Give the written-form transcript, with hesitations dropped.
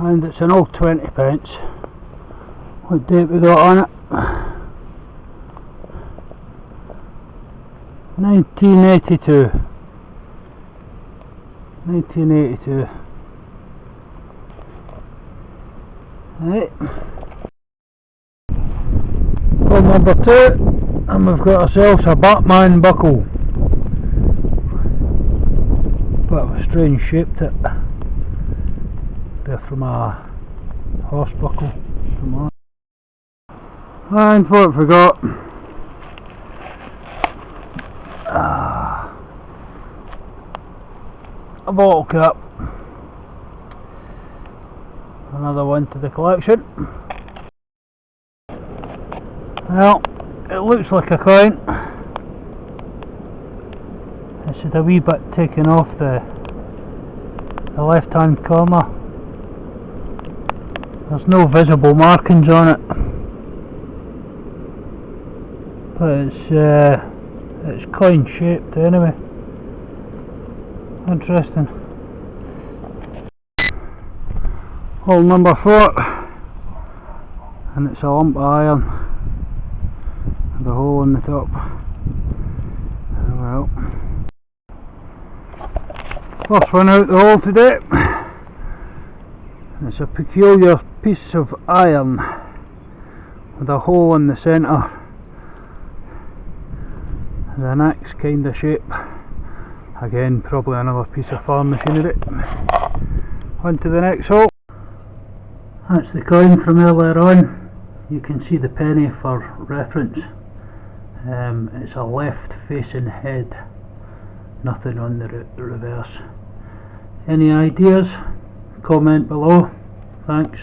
and it's an old 20 pence. What date we got on it? 1982. 1982. Right. Well, number 2, and we've got ourselves a Batman buckle. Bit of a strange shape to it. Bit from a horse buckle. And what have we got? A bottle cap. Another one to the collection. Well, it looks like a coin. It's just a wee bit taken off the left hand corner. There's no visible markings on it, but it's coin shaped anyway. Interesting. Hole number 4, and it's a lump of iron with a hole in the top. Well, first one out the hole today. It's a peculiar piece of iron with a hole in the centre. It's an axe kind of shape. Again, probably another piece of farm machinery. On to the next hole. That's the coin from earlier on. You can see the penny for reference. It's a left facing head, nothing on the reverse. Any ideas? Comment below. Thanks.